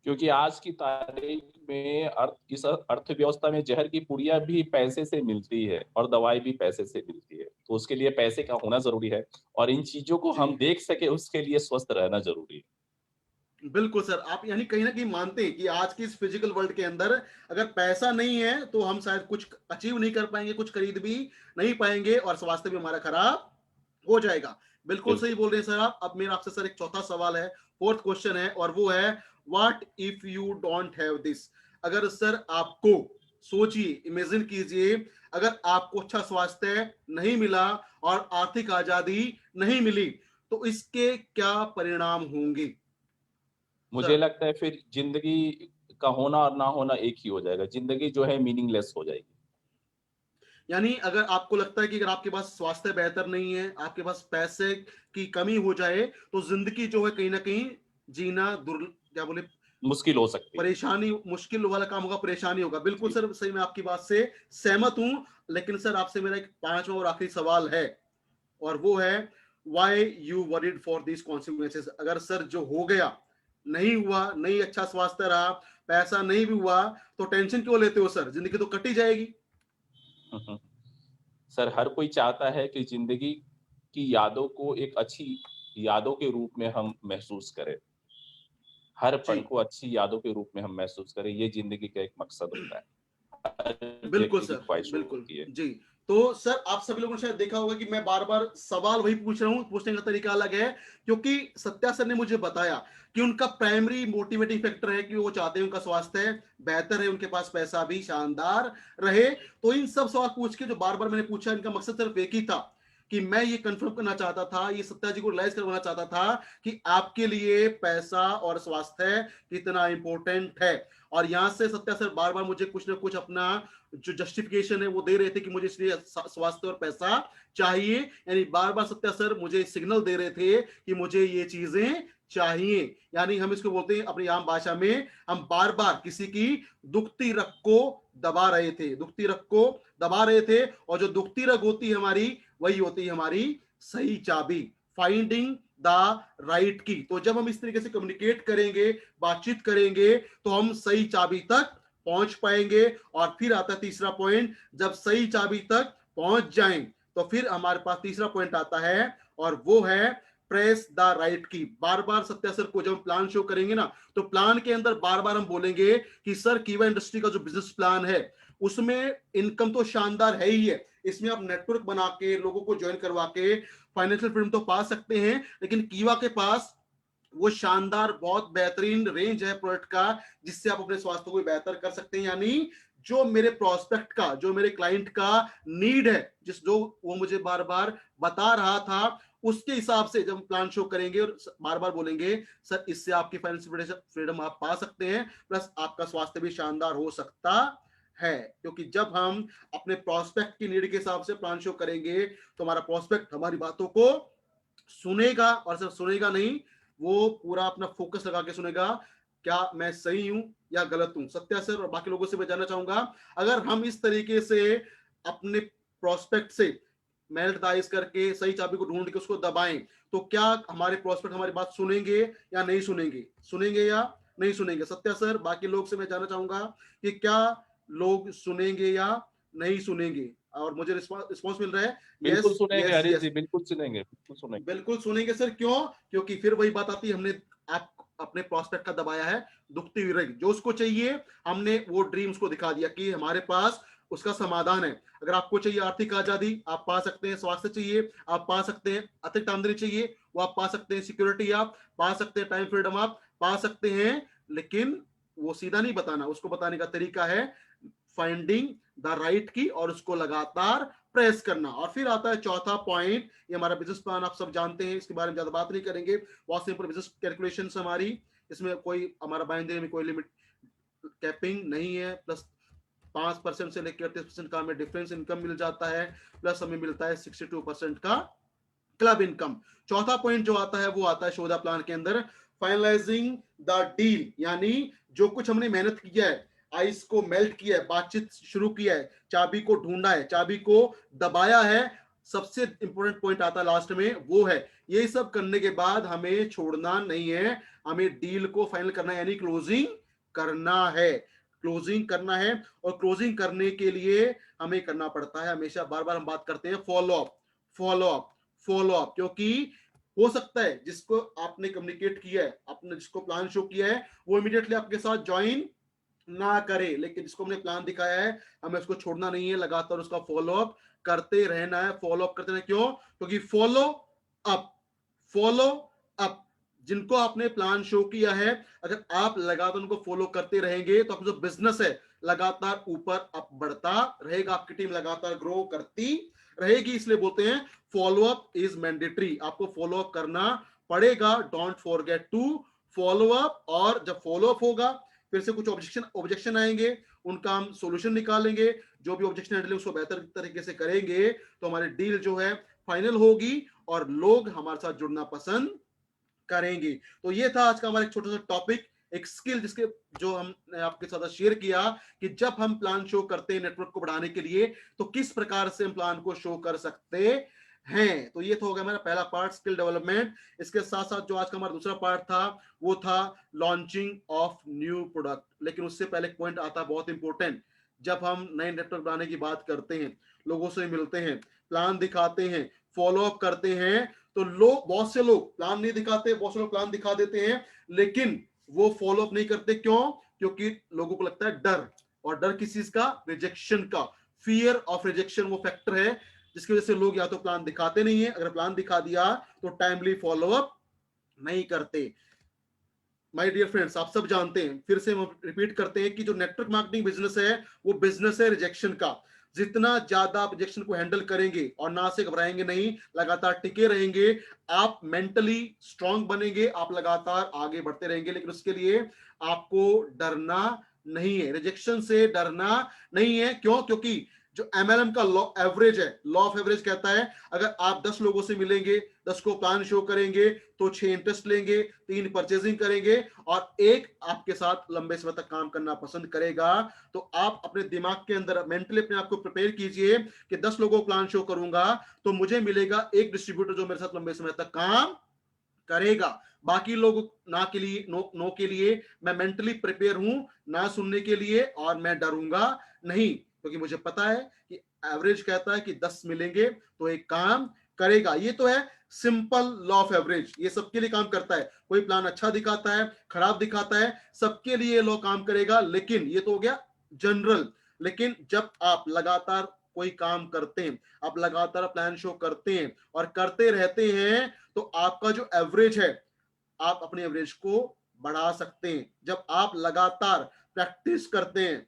क्योंकि आज की तारीख में इस अर्थव्यवस्था में जहर की पुड़िया भी पैसे से मिलती है और दवाई भी पैसे से मिलती है, तो उसके लिए पैसे का होना जरूरी है, और इन चीजों को जी हम देख सके उसके लिए स्वस्थ रहना जरूरी है। बिल्कुल सर, आप यानी कहीं ना कहीं मानते हैं कि आज की इस फिजिकल वर्ल्ड के अंदर अगर पैसा नहीं है तो हम शायद कुछ अचीव नहीं कर पाएंगे, कुछ खरीद भी नहीं पाएंगे, और स्वास्थ्य भी हमारा खराब हो जाएगा। बिल्कुल सही बिल्कुल। बोल रहे हैं सर आप। अब मेरा आपसे सर एक चौथा सवाल है, फोर्थ क्वेश्चन है, और वो है what if you don't have this? अगर सर आपको, सोचिए, इमेजिन कीजिए, अगर आपको अच्छा स्वास्थ्य नहीं मिला और आर्थिक आजादी नहीं मिली, तो इसके क्या परिणाम होंगे मुझे सर? लगता है फिर जिंदगी का होना और ना होना एक ही हो जाएगा, जिंदगी जो है मीनिंगलेस हो जाएगी। यानी अगर आपको लगता है कि अगर आपके पास स्वास्थ्य बेहतर नहीं है, आपके पास पैसे की कमी हो जाए, तो जिंदगी जो है कहीं ना कहीं जीना दुर, क्या बोले, मुश्किल हो सकती है। परेशानी, मुश्किल वाला काम होगा, परेशानी होगा। बिल्कुल जी। सर, सही, मैं आपकी बात से सहमत हूं। लेकिन सर आपसे मेरा एक पांचवा और आखिरी सवाल है, और वो है why you worried for this consequences? अगर सर जो हो गया नहीं हुआ, नहीं अच्छा स्वास्थ्य रहा, पैसा नहीं भी हुआ, तो टेंशन क्यों लेते हो सर? जिंदगी तो कटी जाएगी। सर हर कोई चाहता है कि जिंदगी की यादों को एक अच्छी यादों के रूप में हम महसूस करें, हर जी पल को अच्छी यादों के रूप में हम महसूस करें, ये जिंदगी का एक मकसद होता है, हर बिल्कुल व्यक्ति की सर, ख्वाहिश बिल्कुल। होती है। जी, तो सर आप सभी लोगों ने शायद देखा होगा कि मैं बार-बार सवाल वही पूछ रहा हूँ, पूछने का तरीका अलग है, क्योंकि सत्या सर ने मुझे बताया कि उनका प्राइमरी मोटिवेटिंग फैक्टर है कि वो चाहते हैं उनका स्वास्थ्य बेहतर है, उनके पास पैसा भी शानदार रहे। तो इन सब सवाल पूछ के जो बार-बार मैंने पूछा, इनका मकसद सिर्फ एक ही था कि मैं ये कंफर्म करना चाहता था, ये सत्या जी को रियलाइज करवाना चाहता था कि आपके लिए पैसा और स्वास्थ्य कितना इंपॉर्टेंट है। और यहां से सत्या सर बार बार मुझे कुछ ना कुछ अपना जो जस्टिफिकेशन है वो दे रहे थे कि मुझे इसलिए स्वास्थ्य और पैसा चाहिए, यानी बार बार सत्या सर मुझे सिग्नल दे रहे थे कि मुझे ये चीजें चाहिए। यानी हम इसको बोलते हैं अपनी आम भाषा में, हम बार बार किसी की दुखती रग को दबा रहे थे, दुखती रग को दबा रहे थे। और जो दुखती रग होती है हमारी, वही होती है हमारी सही चाबी, फाइंडिंग द राइट की। तो जब हम इस तरीके से कम्युनिकेट करेंगे, बातचीत करेंगे, तो हम सही चाबी तक पहुंच पाएंगे। और फिर आता है तीसरा पॉइंट, जब सही चाबी तक पहुंच जाएं तो फिर हमारे पास तीसरा पॉइंट आता है, और वो है प्रेस द राइट की। बार बार सत्या सर को जब हम प्लान शो करेंगे ना, तो प्लान के अंदर बार बार हम बोलेंगे कि सर कीवा इंडस्ट्री का जो बिजनेस प्लान है उसमें इनकम तो शानदार है ही है, इसमें आप नेटवर्क बना के लोगों को ज्वाइन करवा के फाइनेंशियल फ्रीडम तो पा सकते हैं, लेकिन कीवा के पास वो शानदार बहुत बेहतरीन रेंज है प्रोडक्ट का, जिससे आप अपने स्वास्थ्य को बेहतर कर सकते हैं। यानी जो मेरे प्रोस्पेक्ट का, जो मेरे क्लाइंट का नीड है, जिस जो वो मुझे बार बार बता रहा था, उसके हिसाब से जब हम प्लान शो करेंगे और बार बार बोलेंगे सर इससे आपकी फाइनेंशियल फ्रीडम आप पा सकते हैं, प्लस आपका स्वास्थ्य भी शानदार हो सकता है। क्योंकि जब हम अपने प्रोस्पेक्ट की नीड के हिसाब से प्लान शो करेंगे तो हमारा प्रोस्पेक्ट हमारी बातों को सुनेगा, और सिर्फ सुनेगा नहीं, वो पूरा अपना फोकस लगा के सुनेगा, क्या मैं सही हूं या गलत हूं। सत्या सर और बाकी लोगों से मैं जानना चाहूंगा, अगर हम इस तरीके से अपने प्रोस्पेक्ट से मेल्ट आइज करके सही चाबी को ढूंढ के उसको दबाएं, तो क्या हमारे प्रोस्पेक्ट हमारी बात सुनेंगे या नहीं सुनेंगे, सुनेंगे या नहीं सुनेंगे। सत्या सर बाकी लोग से मैं जानना चाहूंगा कि क्या लोग सुनेंगे या नहीं सुनेंगे। और मुझे रिस्पॉन्स मिल रहा है बिल्कुल यस सुनेंगे यस हरीश यस। जी, बिल्कुल सुनेंगे, बिल्कुल सुनेंगे। बिल्कुल सुनेंगे सर, क्यों? क्योंकि फिर वही बात आती है, हमने आप अपने प्रोस्पेक्ट का दबाया है दुखती हुई रग, जो उसको चाहिए हमने वो ड्रीम्स को दिखा दिया कि हमारे पास उसका समाधान है। अगर आपको चाहिए आर्थिक आजादी, आप पा सकते हैं। स्वास्थ्य चाहिए, आप पा सकते हैं। अतिरिक्त आमदनी चाहिए, वो आप पा सकते हैं। सिक्योरिटी आप पा सकते हैं। टाइम फ्रीडम आप पा सकते हैं। लेकिन वो सीधा नहीं बताना, उसको बताने का तरीका है फाइंडिंग द राइट की, और उसको लगातार प्रेस करना। और फिर आता है चौथा पॉइंट, ये हमारा बिजनेस प्लान आप सब जानते हैं, इसके बारे में ज्यादा बात नहीं करेंगे। बहुत सिंपल बिजनेस कैलकुलेशन हमारी, इसमें कोई हमारा बाइंडिंग में कोई लिमिट कैपिंग नहीं है। प्लस 5% से लेकर 38% का हमें डिफरेंस इनकम मिल जाता है, प्लस हमें मिलता है 62% का क्लब इनकम। चौथा पॉइंट जो आता है वो आता है शोधा प्लान के अंदर फाइनलाइजिंग द डील, यानी जो कुछ हमने मेहनत किया है, आइस को मेल्ट किया है, बातचीत शुरू किया है, चाबी को ढूंढा है, चाबी को दबाया है, सबसे इंपॉर्टेंट पॉइंट आता है लास्ट में, वो है ये सब करने के बाद हमें छोड़ना नहीं है, हमें डील को फाइनल करना है, यानी क्लोजिंग करना है। क्लोजिंग करना है, और क्लोजिंग करने के लिए हमें करना पड़ता है हमेशा, बार बार हम बात करते हैं follow up, follow up, follow up. क्योंकि हो सकता है जिसको आपने कम्युनिकेट किया है, आपने जिसको प्लान शो किया है, वो इमीडिएटली आपके साथ ज्वाइन ना करे, लेकिन जिसको हमने प्लान दिखाया है हमें उसको छोड़ना नहीं है, लगातार उसका फॉलो अप करते रहना है। फॉलो अप करते रहना, क्यों? क्योंकि फॉलो अप, फॉलो अप, जिनको आपने प्लान शो किया है, अगर आप लगातार उनको फॉलो करते रहेंगे तो आपका जो बिजनेस है लगातार ऊपर अप बढ़ता रहेगा, आपकी टीम लगातार ग्रो करती रहेगी। इसलिए बोलते हैं फॉलो अप इज मैंडेटरी, आपको फॉलो अप करना पड़ेगा। Don't forget to follow up. और जब फॉलो अप होगा, फिर से कुछ ऑब्जेक्शन ऑब्जेक्शन आएंगे, उनका हम सॉल्यूशन निकालेंगे, जो भी ऑब्जेक्शन हैंडल उसको बेहतर तरीके से करेंगे, तो हमारी डील जो है फाइनल होगी और लोग हमारे साथ जुड़ना पसंद करेंगे। तो ये था आज का हमारा एक छोटा सा टॉपिक, एक स्किल जिसके जो हमने आपके साथ शेयर किया कि जब हम प्लान शो करते हैं नेटवर्क को बढ़ाने के लिए, तो किस प्रकार से हम प्लान को शो कर सकते हैं। तो ये तो हो गया हमारा पहला पार्ट, स्किल डेवलपमेंट। इसके साथ साथ जो आज का हमारा दूसरा पार्ट था वो था लॉन्चिंग ऑफ न्यू प्रोडक्ट। लेकिन उससे पहले एक पॉइंट आता है बहुत इंपॉर्टेंट, जब हम नए नेटवर्क बनाने की बात करते हैं, लोगों से मिलते हैं, प्लान दिखाते हैं, फॉलो अप करते हैं, तो लोग, बहुत से लोग प्लान नहीं दिखाते, बहुत से लोग प्लान दिखा देते हैं लेकिन वो फॉलो अप नहीं करते। क्यों? क्योंकि लोगों को लगता है डर, और डर किस चीज का? रिजेक्शन का। फियर ऑफ रिजेक्शन वो फैक्टर है जिसकी वजह से लोग या तो प्लान दिखाते नहीं है, अगर प्लान दिखा दिया तो टाइमली फॉलो अप नहीं करते। माय डियर फ्रेंड्स, आप सब जानते हैं, फिर से हम रिपीट करते हैं कि जो नेटवर्क मार्केटिंग बिजनेस है वो बिजनेस है रिजेक्शन का। जितना ज्यादा आप रिजेक्शन को हैंडल करेंगे और ना से घबराएंगे नहीं, लगातार टिके रहेंगे, आप मेंटली स्ट्रांग बनेंगे, आप लगातार आगे बढ़ते रहेंगे। लेकिन उसके लिए आपको डरना नहीं है, रिजेक्शन से डरना नहीं है। क्यों? क्योंकि जो एमएलएम का लॉ एवरेज है, लॉ ऑफ एवरेज कहता है अगर आप 10 लोगों से मिलेंगे, 10 को प्लान शो करेंगे, तो 6 इंटरेस्ट लेंगे, 3 परचेजिंग करेंगे और एक आपके साथ लंबे समय तक काम करना पसंद करेगा। तो आप अपने दिमाग के अंदर मेंटली अपने आप को प्रिपेयर कीजिए कि 10 लोगों को प्लान शो करूंगा तो मुझे मिलेगा एक डिस्ट्रीब्यूटर जो मेरे साथ लंबे समय तक काम करेगा। बाकी लोग ना के लिए नो के लिए मैं मेंटली प्रिपेयर हूं, ना सुनने के लिए, और मैं डरूंगा नहीं, क्योंकि मुझे पता है कि एवरेज कहता है कि 10 मिलेंगे तो एक काम करेगा। ये तो है सिंपल लॉ ऑफ एवरेज, ये सबके लिए काम करता है। कोई प्लान अच्छा दिखाता है, खराब दिखाता है, सबके लिए लॉ काम करेगा। लेकिन ये तो हो गया जनरल। लेकिन जब आप लगातार कोई काम करते हैं, आप लगातार प्लान शो करते हैं और करते रहते हैं, तो आपका जो एवरेज है, आप अपने एवरेज को बढ़ा सकते हैं। जब आप लगातार प्रैक्टिस करते हैं,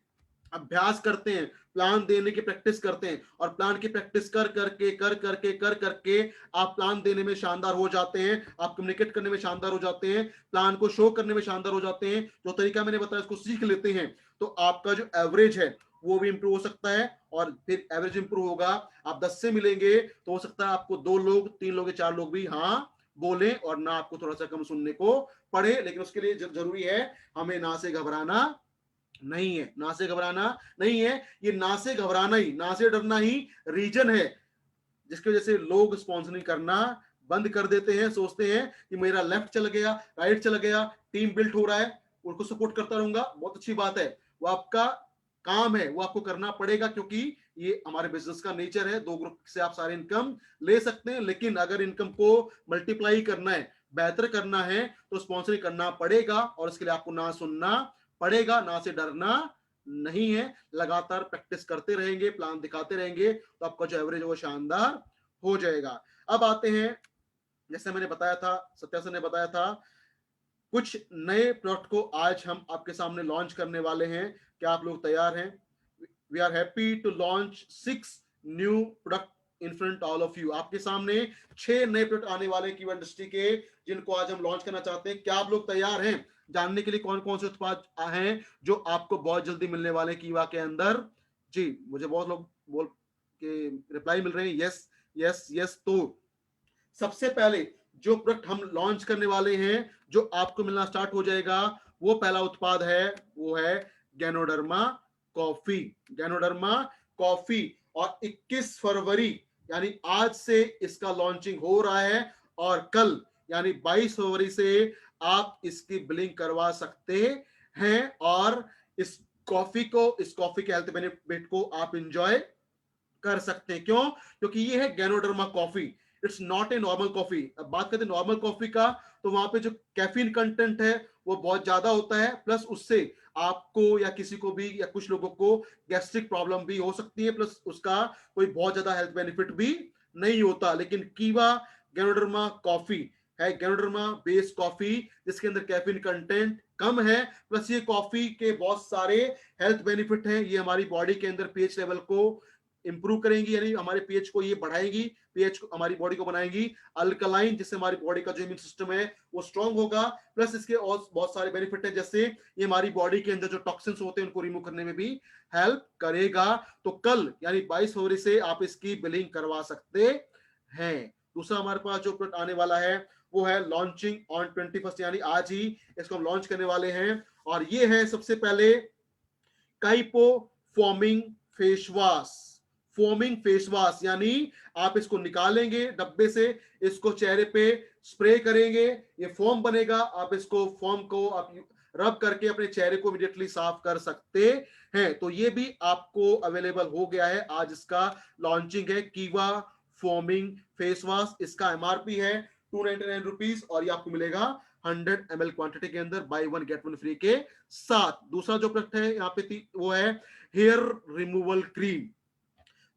अभ्यास करते हैं, प्लान देने की प्रैक्टिस करते हैं और प्लान की प्रैक्टिस कर करके आप प्लान देने में शानदार हो जाते हैं, आप कम्युनिकेट करने में शानदार हो जाते हैं, प्लान को शो करने में शानदार हो जाते हैं, जो तरीका मैंने बताया उसको सीख लेते हैं, तो आपका जो एवरेज है वो भी इंप्रूव हो सकता है। और फिर एवरेज इंप्रूव होगा, आप 10 से मिलेंगे तो हो सकता है आपको 2 लोग, 3 लोग, 4 लोग भी हाँ बोले और ना आपको थोड़ा सा कम सुनने को पड़े। लेकिन उसके लिए जरूरी है हमें ना से घबराना नहीं है, ना से घबराना नहीं है। ये ना से घबराना ही, ना से डरना ही रीजन है जिसकी वजह से लोग स्पॉन्सरिंग करना बंद कर देते हैं। सोचते हैं कि मेरा लेफ्ट चला गया, राइट चला गया, टीम बिल्ट हो रहा है, उनको सपोर्ट करता रहूंगा। बहुत अच्छी बात है, वो आपका काम है, वो आपको करना पड़ेगा, क्योंकि ये हमारे बिजनेस का नेचर है। 2 ग्रुप से आप सारे इनकम ले सकते हैं, लेकिन अगर इनकम को मल्टीप्लाई करना है, बेहतर करना है, तो स्पॉन्सरिंग करना पड़ेगा और इसके लिए आपको ना सुनना पड़ेगा, ना से डरना नहीं है। लगातार प्रैक्टिस करते रहेंगे, प्लान दिखाते रहेंगे, तो आपका जो एवरेज है वो शानदार हो जाएगा। अब आते हैं, जैसे मैंने बताया था, सत्या सर ने बताया था, कुछ नए प्रोडक्ट को आज हम आपके सामने लॉन्च करने वाले हैं। क्या आप लोग तैयार हैं? We are happy to launch 6 new product in front all of you. आपके सामने 6 नए प्रोडक्ट आने वाले कीवा इंडस्ट्री के, जिनको आज हम लॉन्च करना चाहते हैं। क्या आप लोग तैयार हैं जानने के लिए कौन कौन से उत्पाद हैं जो आपको बहुत जल्दी मिलने वाले कीवा के अंदर? जी, मुझे बहुत लोग बोल के रिप्लाई मिल रहे हैं, यस यस यस। तो सबसे पहले जो प्रोडक्ट हम लॉन्च करने वाले हैं, जो आपको मिलना स्टार्ट हो जाएगा, वो पहला उत्पाद है, वो है गैनोडर्मा कॉफी। गैनोडर्मा कॉफी, और 21 फरवरी यानी आज से इसका लॉन्चिंग हो रहा है, और कल यानी 22 फरवरी से आप इसकी बिलिंग करवा सकते हैं और इस इस कॉफी के हेल्थ बेनिफिट को आप इंजॉय कर सकते हैं। क्यों? क्योंकि ये है ganoderma coffee, it's not a normal coffee. अब बात करते हैं नॉर्मल कॉफी का, तो वहां पे जो कैफीन कंटेंट है वो बहुत ज्यादा होता है, प्लस उससे आपको या किसी को भी या कुछ लोगों को गैस्ट्रिक प्रॉब्लम भी हो सकती है, प्लस उसका कोई बहुत ज्यादा हेल्थ बेनिफिट भी नहीं होता। लेकिन कीवा गैनोडर्मा कॉफी है गैनोडर्मा बेस्ड कॉफी, जिसके अंदर कैफीन कंटेंट कम है, प्लस ये कॉफी के बहुत सारे हेल्थ बेनिफिट हैं। ये हमारी बॉडी के अंदर पीएच लेवल को इंप्रूव करेंगी, यानी हमारे पीएच को ये बढ़ाएगी, पीएच को हमारी बॉडी को बनाएगी अल्कलाइन, जिससे हमारी बॉडी का जो इम्यून सिस्टम है वो स्ट्रांग होगा। प्लस इसके और बहुत सारे बेनिफिट है, जैसे ये हमारी बॉडी के अंदर जो टॉक्सिन्स होते हैं उनको रिमूव करने में भी हेल्प करेगा। तो कल यानी 22 फरवरी से आप इसकी बिलिंग करवा सकते हैं। दूसरा हमारे पास जो प्रोडक्ट आने वाला है वो है लॉन्चिंग ऑन 21 यानी आज ही इसको हम लॉन्च करने वाले हैं, और ये है सबसे पहले काइपो foaming face wash. Foaming face wash यानी आप इसको निकालेंगे डब्बे से, इसको चेहरे पे स्प्रे करेंगे, ये फोम बनेगा, आप इसको फोम को आप रब करके अपने चेहरे को इमीडिएटली साफ कर सकते हैं। तो ये भी आपको अवेलेबल हो गया है, आज इसका लॉन्चिंग है कीवा फोमिंग फेस वॉश। इसका एमआरपी है 299 रुपीज और ये आपको मिलेगा 100 ml क्वांटिटी के अंदर, बाय 1 गेट 1 फ्री के साथ। दूसरा जो प्रोडक्ट है यहाँ पे वो है हेयर रिमूवल क्रीम।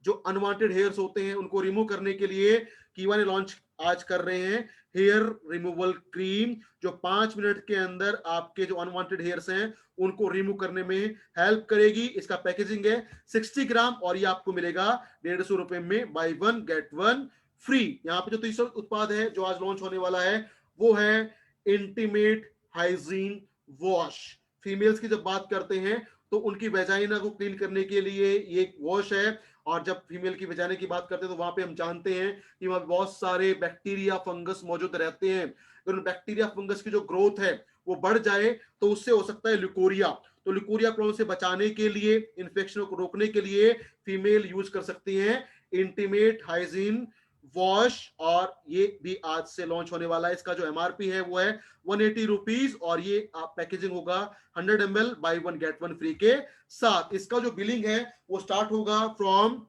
जो अनवांटेड हेयर्स होते हैं उनको रिमूव करने के लिए कीवा ने लॉन्च आज कर रहे हैं हेयर रिमूवल क्रीम, जो 5 मिनट के अंदर आपके जो अनवांटेड हेयर्स हैं उनको रिमूव करने में हेल्प करेगी। इसका पैकेजिंग है 60 ग्राम और ये आपको मिलेगा 150 रुपए में, bye one get one free. यहाँ पे जो तीसरा उत्पाद है जो आज लॉन्च होने वाला है वो है इंटीमेट हाइजीन वॉश। फीमेल्स की जब बात करते हैं तो उनकी वेजाइना को क्लीन करने के लिए ये एक वॉश है। और जब फीमेल की वेजाइना की बात करते हैं तो वहां पे हम जानते हैं कि वहां बहुत सारे बैक्टीरिया फंगस मौजूद रहते हैं। अगर उन बैक्टीरिया फंगस की जो ग्रोथ है वो बढ़ जाए तो उससे हो सकता है ल्यूकोरिया। तो ल्यूकोरिया प्रॉब्लम से बचाने के लिए, इन्फेक्शन को रोकने के लिए फीमेल यूज कर सकती हैं इंटीमेट हाइजीन वॉश। और ये भी आज से लॉन्च होने वाला है। इसका जो एमआरपी है वो है 180 रुपीज और ये पैकेजिंग होगा 100 ml buy one get one free के साथ। इसका जो बिलिंग है वो स्टार्ट होगा फ्रॉम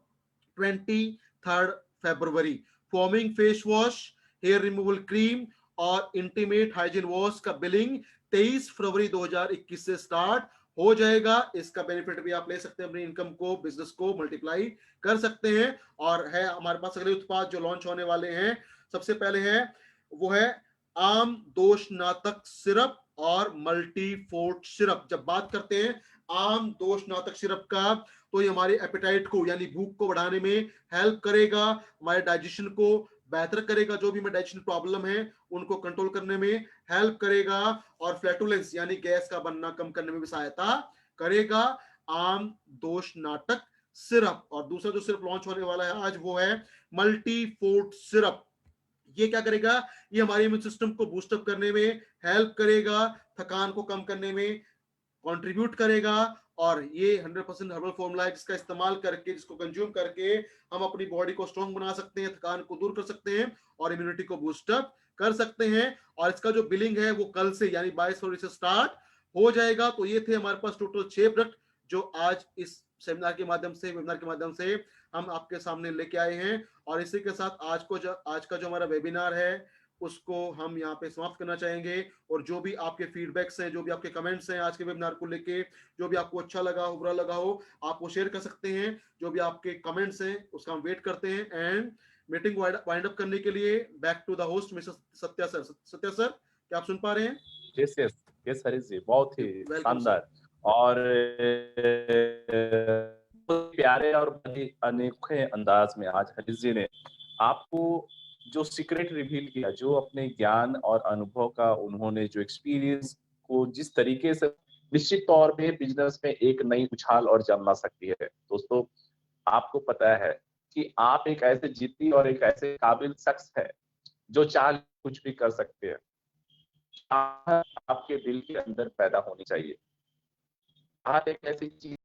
23 फरवरी। Foaming face wash, hair removal cream और इंटीमेट हाइजीन वॉश का बिलिंग 23 फरवरी 2021 से स्टार्ट हो जाएगा। इसका बेनिफिट भी आप ले सकते हैं, अपनी इनकम को, बिजनेस को मल्टीप्लाई कर सकते हैं। और है हमारे पास अगले उत्पाद जो लॉन्च होने वाले हैं, सबसे पहले है वो है आम दोषनाशक सिरप और मल्टीफोर्ट सिरप। जब बात करते हैं आम दोषनाशक सिरप का तो ये हमारे एपेटाइट को यानी भूख को बढ़ाने में हेल्प करेगा, हमारे डाइजेशन को बेहतर करेगा, जो भी हमें डाइजेशन प्रॉब्लम है उनको कंट्रोल करने में हेल्प करेगा और फ्लैटुलेंस यानी गैस का बनना कम करने में भी सहायता करेगा आम दोषनाशक सिरप। और दूसरा जो सिरप लॉन्च होने वाला है आज वो है मल्टीफोर्ट सिरप। ये क्या करेगा, ये हमारे इम्यून सिस्टम को बूस्टअप करने में हेल्प करेगा, थकान को कम करने में कंट्रीब्यूट करेगा। और ये 100% हर्बल फॉर्मूला है जिसका इस्तेमाल करके, जिसको कंज्यूम करके हम अपनी बॉडी को स्ट्रॉन्ग बना सकते हैं, थकान को दूर कर सकते हैं और इम्यूनिटी को बूस्टअप कर सकते हैं। और इसका जो बिलिंग है वो कल से यानी 22 फरवरी से स्टार्ट हो जाएगा। तो ये थे हमारे पास टोटल 6 प्रोडक्ट जो आज इस सेमिनार के माध्यम से, वेबिनार के माध्यम से हम आपके सामने लेके आए हैं। और इसी के साथ आज का जो हमारा वेबिनार है उसको हम यहाँ पे समाप्त करना चाहेंगे। और जो भी आपके फीडबैक्स हैं, जो भी आपके कमेंट्स हैं आज के वेबिनार को लेके, जो भी आपको अच्छा लगा हो, बुरा लगा हो, आप वो शेयर कर सकते हैं। जो भी आपके कमेंट्स हैं उसका हम वेट करते हैं। एंड मीटिंग वाइंड अप करने के लिए back to the host mister Satya sir. Satya sir, क्या आप सुन पा रहे हैं? Yes yes yes Harish ji, बहुत ही वेलकम सर। शानदार और बहुत प्यारे और बड़े अनोखे अंदाज में आज हरीश जी ने आपको जो सीक्रेट रिवील किया, जो अपने ज्ञान और अनुभव का उन्होंने जो एक्सपीरियंस को जिस तरीके से निश्चित तौर पे बिजनेस में एक नई उछाल और जम ला सकती है। दोस्तों, आपको पता है कि आप एक ऐसे जिद्दी और एक ऐसे काबिल शख्स है जो चाह कुछ भी कर सकते हैं। चाह आपके दिल के अंदर पैदा होनी चाहिए। चाह एक ऐसी चीज